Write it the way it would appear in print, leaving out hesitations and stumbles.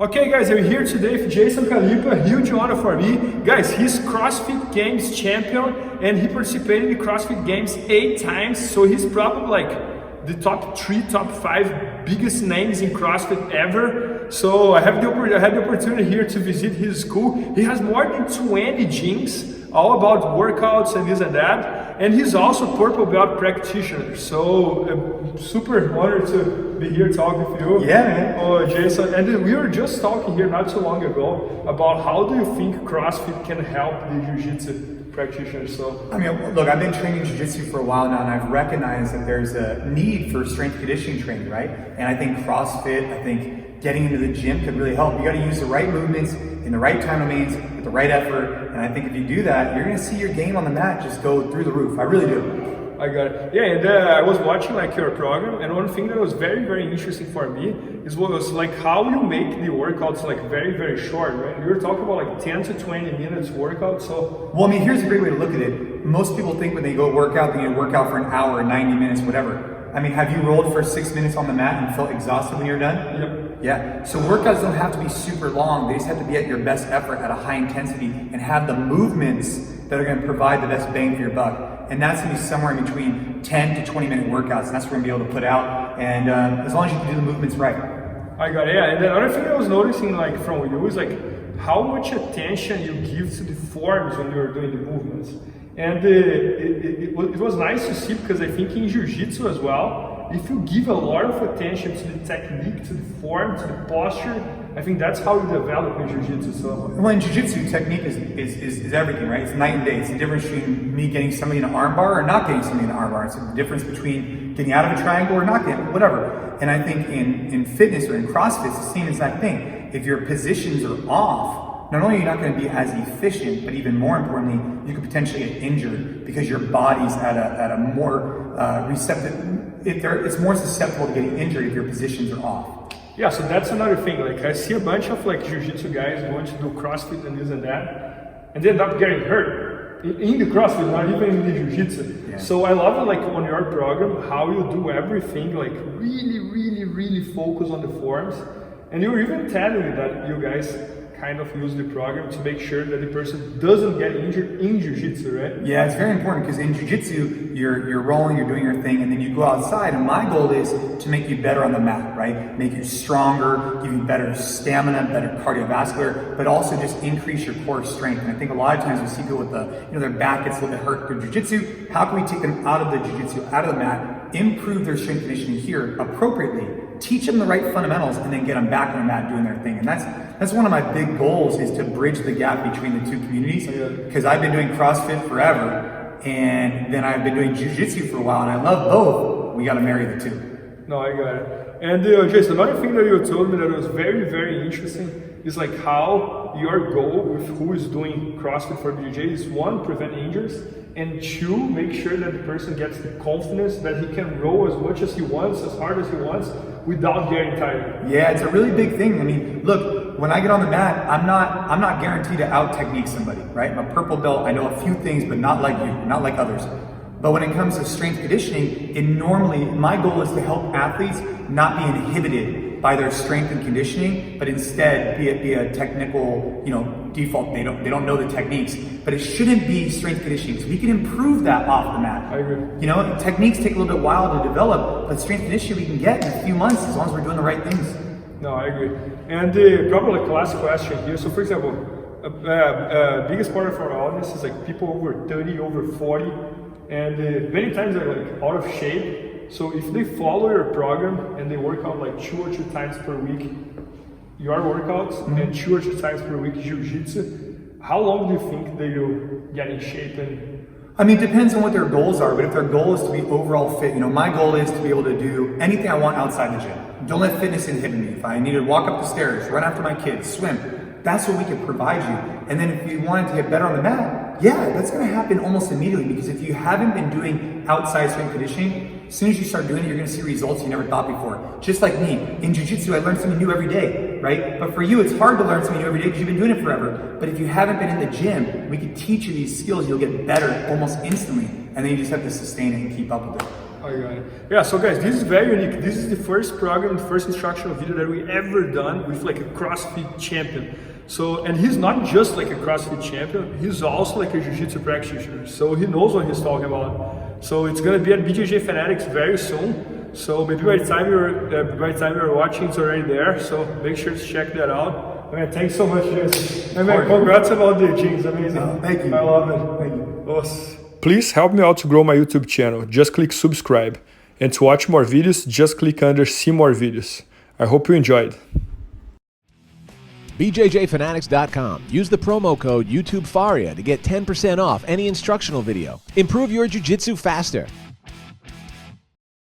Okay guys, I'm here today with Jason Khalipa, huge honor for me. Guys, he's CrossFit Games champion and he participated in the CrossFit Games 8 times, so he's probably like the top 3, top 5 biggest names in CrossFit ever. So I had the opportunity here to visit his school. He has more than 20 gyms, all about workouts and this and that. And he's also purple belt practitioner. So I'm super honored to be here talking with you. Yeah, man. Oh, Jason. And we were just talking here not too long ago about how do you think CrossFit can help the Jiu-Jitsu practitioners? So I mean, look, I've been training Jiu-Jitsu for a while now, and I've recognized that there's a need for strength conditioning training, right? And I think CrossFit, I think getting into the gym could really help. You got to use the right movements in the right time domains with the right effort. And I think if you do that, you're going to see your game on the mat just go through the roof. I really do. I got it. Yeah, and I was watching like your program, and one thing that was very, very interesting for me is was like how you make the workouts like very, very short, right? We were talking about like 10 to 20 minutes workout. So well, I mean, here's a great way to look at it. Most people think when they go work out, they need to work out for an hour, 90 minutes, whatever. I mean, have you rolled for 6 minutes on the mat and felt exhausted when you're done? Yep. Yeah. So workouts don't have to be super long. They just have to be at your best effort at a high intensity and have the movements that are going to provide the best bang for your buck. And that's going to be somewhere in between 10 to 20 minute workouts. And that's what we're going to be able to put out. And as long as you can do the movements right. I got it. Yeah. And the other thing I was noticing like from you is like how much attention you give to the forms when you're doing the movements. And it was nice to see, because I think in Jiu-Jitsu as well, if you give a lot of attention to the technique, to the form, to the posture, I think that's how you develop in Jiu-Jitsu. So well, in Jiu-Jitsu, technique is everything, right? It's night and day. It's the difference between me getting somebody in an armbar or not getting somebody in an armbar. It's the difference between getting out of a triangle or not getting, whatever. And I think in fitness or in CrossFit, it's the same exact thing. If your positions are off, not only are you not going to be as efficient, but even more importantly, you could potentially get injured because your body's at a more receptive. It's more susceptible to getting injured if your positions are off. Yeah, so that's another thing. Like I see a bunch of like Jiu-Jitsu guys going to do CrossFit and this and that, and they end up getting hurt in the CrossFit, not even in the Jiu-Jitsu. Yeah. So I love it, like on your program, how you do everything, like really focus on the forms, and you were even telling me that you guys kind of use the program to make sure that the person doesn't get injured in Jiu-Jitsu, right? Yeah, it's very important because in Jiu-Jitsu, you're rolling, you're doing your thing, and then you go outside, and my goal is to make you better on the mat, right? Make you stronger, give you better stamina, better cardiovascular, but also just increase your core strength. And I think a lot of times we see people with their back gets a little bit hurt through Jiu-Jitsu. How can we take them out of the Jiu-Jitsu, out of the mat, improve their strength conditioning here appropriately, teach them the right fundamentals, and then get them back on the mat doing their thing. And that's one of my big goals, is to bridge the gap between the two communities, because I've been doing CrossFit forever, and then I've been doing Jiu-Jitsu for a while, and I love both. We got to marry the two. No, I got it. And Jason, another thing that you told me that was very, very interesting is like how your goal with who is doing CrossFit for BJJ is 1, prevent injuries, and 2, make sure that the person gets the confidence that he can roll as much as he wants, as hard as he wants, without getting tired. Yeah, it's a really big thing. I mean, look, when I get on the mat, I'm not guaranteed to out technique somebody, right? I'm a purple belt. I know a few things, but not like you, not like others. But when it comes to strength conditioning, my goal is to help athletes not be inhibited by their strength and conditioning, but instead be a technical, default. They don't know the techniques, but it shouldn't be strength conditioning. So we can improve that off the mat. I agree. Techniques take a little bit while to develop, but strength conditioning we can get in a few months as long as we're doing the right things. No, I agree. And probably a last question here. So for example, biggest part of our audience is like people over 30, over 40, and many times they're like out of shape. So if they follow your program and they work out like 2 or 3 times per week, your workouts, and 2 or 3 times per week Jiu-Jitsu, how long do you think they will get in shape? And I mean, it depends on what their goals are, but if their goal is to be overall fit, my goal is to be able to do anything I want outside the gym. Don't let fitness inhibit me. If I need to walk up the stairs, run after my kids, swim, that's what we can provide you. And then if you wanted to get better on the mat, yeah, that's going to happen almost immediately, because if you haven't been doing outside strength conditioning, as soon as you start doing it, you're going to see results you never thought before. Just like me, in Jiu-Jitsu, I learned something new every day, right? But for you, it's hard to learn something new every day because you've been doing it forever. But if you haven't been in the gym, we can teach you these skills. You'll get better almost instantly, and then you just have to sustain it and keep up with it. I got it. Yeah, so guys, this is very unique. This is the first program, the first instructional video that we ever done with like a CrossFit champion. So, and he's not just like a CrossFit champion, he's also like a Jiu-Jitsu practitioner. So he knows what he's talking about. So it's gonna be at BJJ Fanatics very soon. So maybe by the time you're watching, it's already there. So make sure to check that out. Man, thanks so much, Jason. And man, congrats about the gym, it's amazing. Thank you. I love it. Thank you. Awesome. Please help me out to grow my YouTube channel. Just click subscribe. And to watch more videos, just click under see more videos. I hope you enjoyed. BJJFanatics.com. Use the promo code YouTubeFaria to get 10% off any instructional video. Improve your jiu-jitsu faster.